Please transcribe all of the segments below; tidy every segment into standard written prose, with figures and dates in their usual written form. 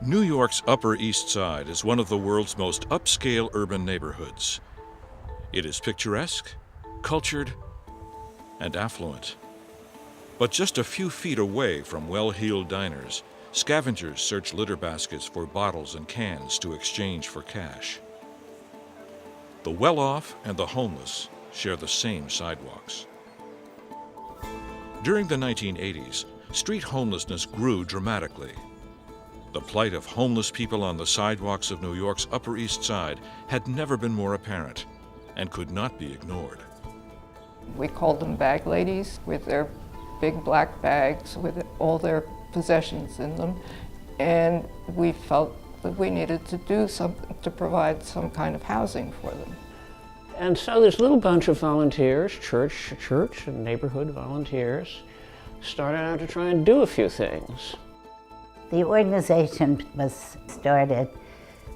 New York's Upper East Side is one of the world's most upscale urban neighborhoods. It is picturesque, cultured, and affluent. But just a few feet away from well-heeled diners, scavengers search litter baskets for bottles and cans to exchange for cash. The well-off and the homeless share the same sidewalks. During the 1980s, street homelessness grew dramatically. The plight of homeless people on the sidewalks of New York's Upper East Side had never been more apparent and could not be ignored. We called them bag ladies with their big black bags with all their possessions in them, and we felt that we needed to do something to provide some kind of housing for them. And so this little bunch of volunteers, church and neighborhood volunteers, started out to try and do a few things. The organization was started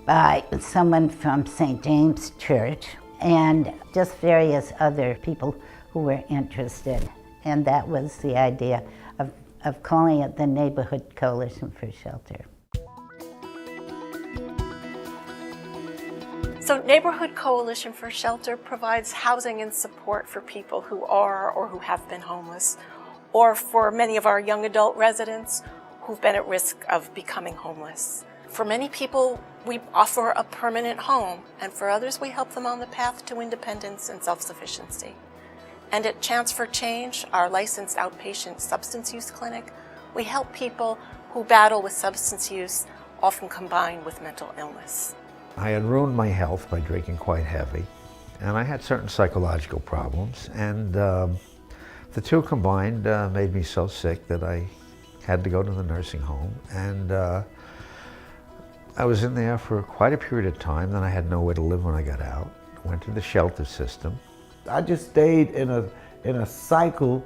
by someone from St. James Church and just various other people who were interested. And that was the idea of calling it the Neighborhood Coalition for Shelter. So Neighborhood Coalition for Shelter provides housing and support for people who are or who have been homeless, or for many of our young adult residents who've been at risk of becoming homeless. For many people, we offer a permanent home, and for others, we help them on the path to independence and self-sufficiency. And at Chance for Change, our licensed outpatient substance use clinic, we help people who battle with substance use, often combined with mental illness. I had ruined my health by drinking quite heavy, and I had certain psychological problems, and the two combined made me so sick that I had to go to the nursing home, and I was in there for quite a period of time. Then I had nowhere to live when I got out. Went to the shelter system. I just stayed in a cycle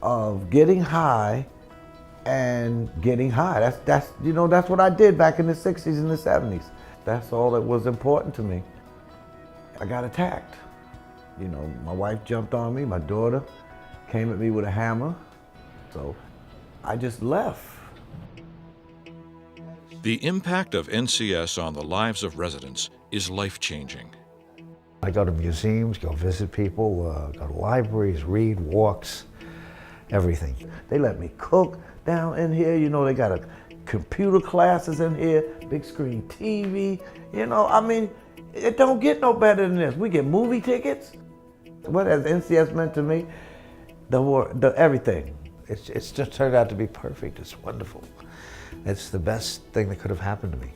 of getting high and getting high. That's what I did back in the 60s and the 70s. That's all that was important to me. I got attacked. My wife jumped on me, my daughter came at me with a hammer, so I just left. The impact of NCS on the lives of residents is life-changing. I go to museums, go visit people, go to libraries, read, walks, everything. They let me cook down in here. They got a computer classes in here, big screen TV. It don't get no better than this. We get movie tickets. What has NCS meant to me? The everything. It's just turned out to be perfect. It's wonderful. It's the best thing that could have happened to me.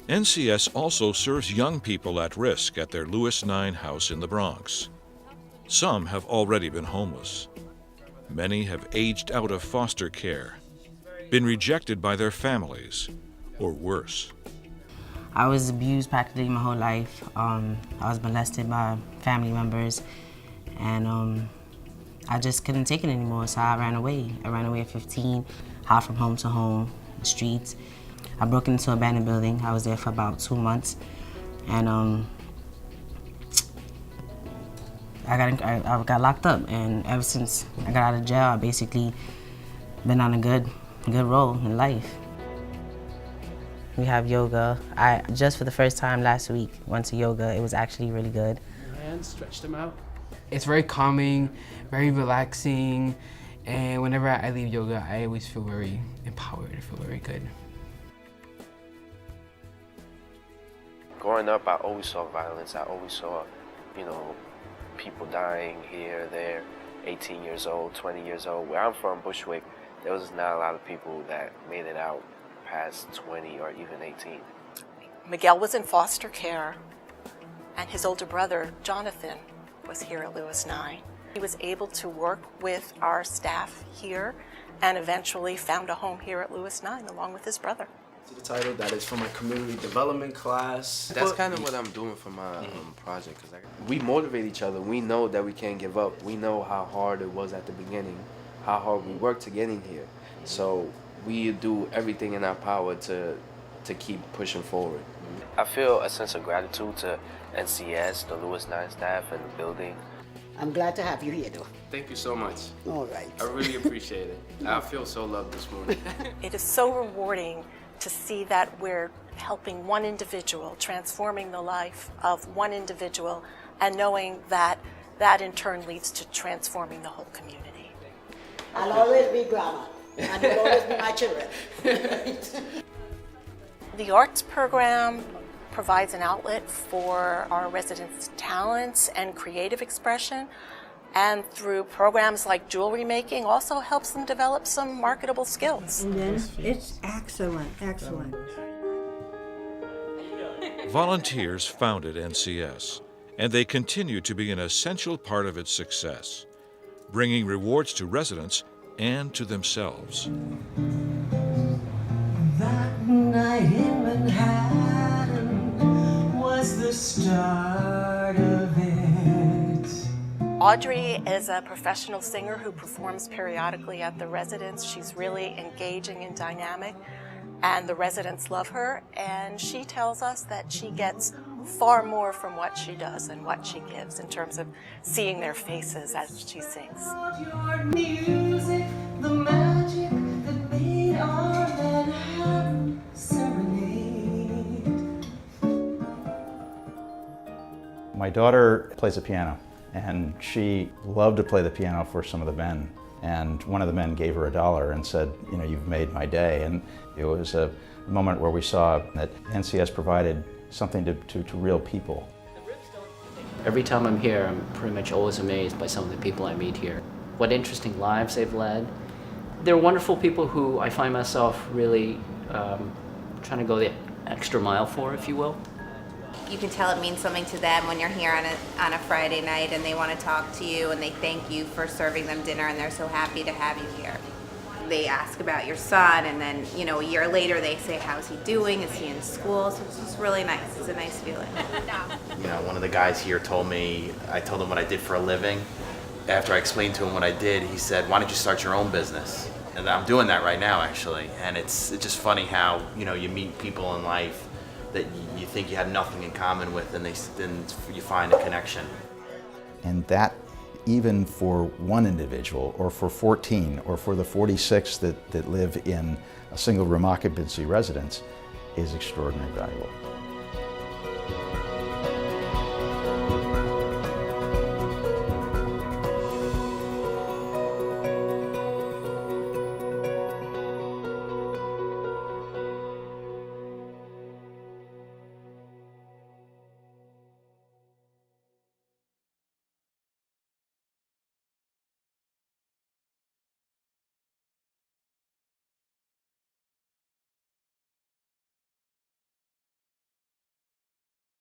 NCS also serves young people at risk at their Lewis 9 house in the Bronx. Some have already been homeless. Many have aged out of foster care, been rejected by their families, or worse. I was abused practically my whole life. I was molested by family members, and I just couldn't take it anymore, so I ran away. I ran away at 15, hopped from home to home, the streets. I broke into an abandoned building. I was there for about 2 months, and I got locked up. And ever since I got out of jail, I basically been on a good roll in life. We have yoga. I just for the first time last week went to yoga. It was actually really good. Your hands, stretch them out. It's very calming, very relaxing, and whenever I leave yoga, I always feel very empowered. I feel very good. Growing up, I always saw violence. I always saw, people dying here, there, 18 years old, 20 years old. Where I'm from, Bushwick, there was not a lot of people that made it out past 20 or even 18. Miguel was in foster care, and his older brother, Jonathan, was here at Lewis 9. He was able to work with our staff here and eventually found a home here at Lewis 9 along with his brother. The title that is for my community development class. That's kind of what I'm doing for my project, because we motivate each other. We know that we can't give up. We know how hard it was at the beginning, how hard we worked to get in here. So we do everything in our power to keep pushing forward. I feel a sense of gratitude to NCS, the Lewis 9 staff, and the building. I'm glad to have you here, though. Thank you so much. All right. I really appreciate it. I feel so loved this morning. It is so rewarding to see that we're helping one individual, transforming the life of one individual, and knowing that that in turn leads to transforming the whole community. I'll always be grandma, and you'll always be my children. The arts program provides an outlet for our residents' talents and creative expression, and through programs like jewelry making also helps them develop some marketable skills. And then it's excellent, excellent. Volunteers founded NCS, and they continue to be an essential part of its success, bringing rewards to residents and to themselves. That night in Manhattan was the start of it. Audrey is a professional singer who performs periodically at the residence. She's really engaging and dynamic, and the residents love her, and she tells us that she gets far more from what she does and what she gives in terms of seeing their faces as she sings. Your music, the magic that made our Manhattan serenade. My daughter plays the piano, and she loved to play the piano for some of the men. And one of the men gave her $1 and said, you know, you've made my day. And it was a moment where we saw that NCS provided something to real people. Every time I'm here, I'm pretty much always amazed by some of the people I meet here. What interesting lives they've led. They're wonderful people who I find myself really trying to go the extra mile for, if you will. You can tell it means something to them when you're here on a Friday night and they want to talk to you and they thank you for serving them dinner and they're so happy to have you here. They ask about your son and then, you know, a year later they say, how's he doing? Is he in school? So it's just really nice. It's a nice feeling. You know, one of the guys here told me, I told him what I did for a living. After I explained to him what I did, he said, why don't you start your own business? And I'm doing that right now, actually. And it's just funny how, you know, you meet people in life that you think you had nothing in common with, and then you find a connection. And that, even for one individual, or for 14, or for the 46 that live in a single room occupancy residence, is extraordinarily valuable.